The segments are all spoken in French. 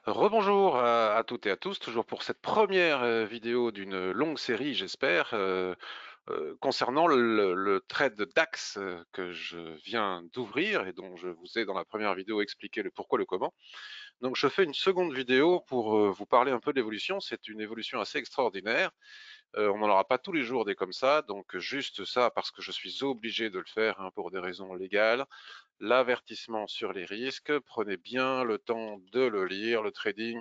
Rebonjour à toutes et à tous, toujours pour cette première vidéo d'une longue série, j'espère, concernant le trade DAX que je viens d'ouvrir et dont je vous ai dans la première vidéo expliqué le pourquoi, le comment. Donc je fais une seconde vidéo pour vous parler un peu de l'évolution. C'est une évolution assez extraordinaire. On n'en aura pas tous les jours des comme ça, donc juste ça parce que je suis obligé de le faire hein, pour des raisons légales. L'avertissement sur les risques, prenez bien le temps de le lire, le trading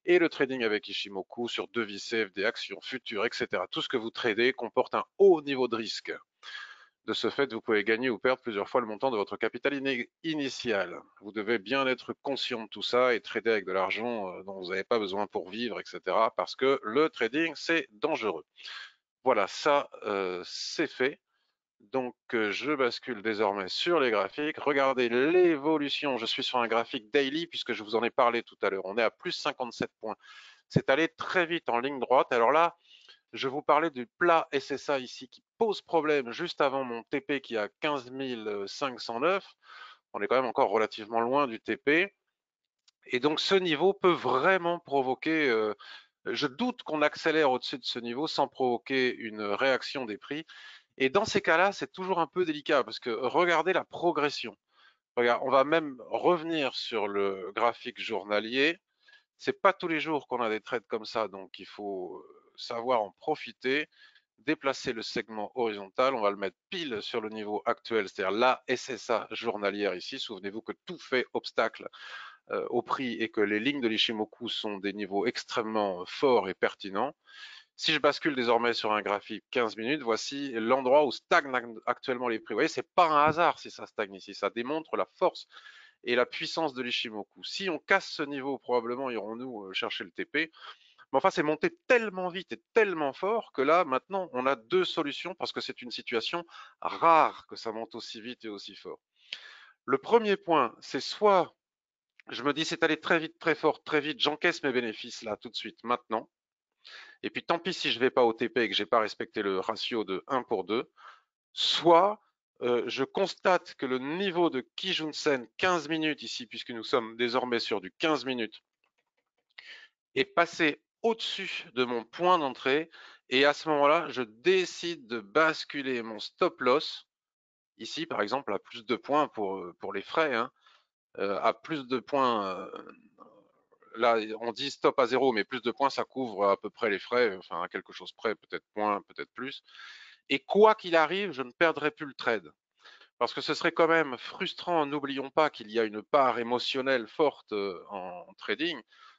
et le trading avec Ishimoku sur devises CFD, actions futures, etc. Tout ce que vous tradez comporte un haut niveau de risque. De ce fait, vous pouvez gagner ou perdre plusieurs fois le montant de votre capital initial. Vous devez bien être conscient de tout ça et trader avec de l'argent dont vous n'avez pas besoin pour vivre, etc. Parce que le trading, c'est dangereux. Voilà, ça, c'est fait. Donc, je bascule désormais sur les graphiques. Regardez l'évolution. Je suis sur un graphique daily puisque je vous en ai parlé tout à l'heure. On est à plus 57 points. C'est allé très vite en ligne droite. Alors là, je vous parlais du plat SSA ici qui pose problème juste avant mon TP qui est à 15 509. On est quand même encore relativement loin du TP. Et donc, ce niveau peut vraiment provoquer... je doute qu'on accélère au-dessus de ce niveau sans provoquer une réaction des prix. Et dans ces cas-là, c'est toujours un peu délicat parce que regardez la progression. Regarde, on va même revenir sur le graphique journalier. C'est pas tous les jours qu'on a des trades comme ça, donc il faut savoir en profiter. Déplacer le segment horizontal, on va le mettre pile sur le niveau actuel, c'est-à-dire la SSA journalière ici. Souvenez-vous que tout fait obstacle au prix et que les lignes de l'Ishimoku sont des niveaux extrêmement forts et pertinents. Si je bascule désormais sur un graphique 15 minutes, voici l'endroit où stagnent actuellement les prix. Vous voyez, c'est pas un hasard si ça stagne ici. Ça démontre la force et la puissance de l'Ishimoku. Si on casse ce niveau, probablement irons-nous chercher le TP. Mais enfin, c'est monté tellement vite et tellement fort que là, maintenant, on a deux solutions parce que c'est une situation rare que ça monte aussi vite et aussi fort. Le premier point, c'est soit je me dis c'est allé très vite, très fort, très vite, j'encaisse mes bénéfices là tout de suite, maintenant. Et puis tant pis si je ne vais pas au TP et que je n'ai pas respecté le ratio de 1 pour 2, soit je constate que le niveau de Kijun-sen 15 minutes ici, puisque nous sommes désormais sur du 15 minutes, est passé au-dessus de mon point d'entrée. Et à ce moment-là, je décide de basculer mon stop loss, ici par exemple à plus de points pour les frais, hein, à plus de points là, on dit stop à zéro, mais plus de points, ça couvre à peu près les frais, enfin à quelque chose près, peut-être moins, peut-être plus. Et quoi qu'il arrive, je ne perdrai plus le trade. Parce que ce serait quand même frustrant, n'oublions pas qu'il y a une part émotionnelle forte en trading.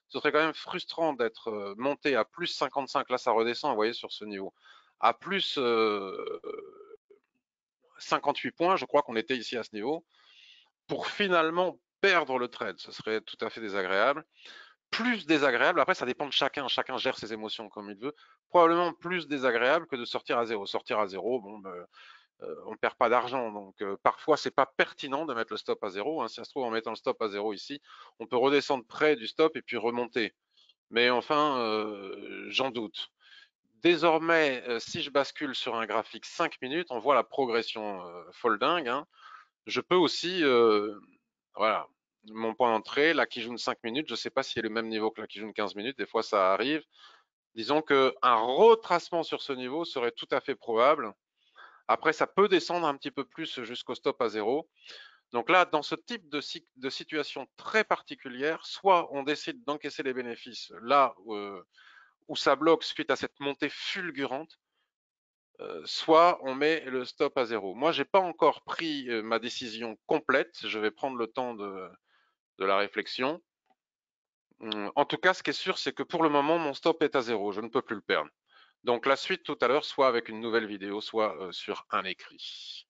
Ce serait quand même frustrant d'être monté à plus 55, là ça redescend, vous voyez, sur ce niveau. À plus 58 points, je crois qu'on était ici à ce niveau, pour finalement perdre le trade. Ce serait tout à fait désagréable. Plus désagréable, après ça dépend de chacun, chacun gère ses émotions comme il veut, probablement plus désagréable que de sortir à zéro. Sortir à zéro, bon, on ne perd pas d'argent, donc parfois c'est pas pertinent de mettre le stop à zéro, hein. Si ça se trouve en mettant le stop à zéro ici, on peut redescendre près du stop et puis remonter. Mais enfin, j'en doute. Désormais, si je bascule sur un graphique 5 minutes, on voit la progression folle dingue, hein. Je peux aussi, voilà, mon point d'entrée, la Kijun 5 minutes, je ne sais pas si elle est le même niveau que la Kijun 15 minutes, des fois ça arrive. Disons qu'un retracement sur ce niveau serait tout à fait probable. Après, ça peut descendre un petit peu plus jusqu'au stop à zéro. Donc là, dans ce type de situation très particulière, soit on décide d'encaisser les bénéfices là où ça bloque suite à cette montée fulgurante, soit on met le stop à zéro. Moi, j'ai pas encore pris ma décision complète. Je vais prendre le temps de la réflexion. En tout cas, ce qui est sûr, c'est que pour le moment, mon stop est à zéro. Je ne peux plus le perdre. Donc la suite tout à l'heure, soit avec une nouvelle vidéo, soit sur un écrit.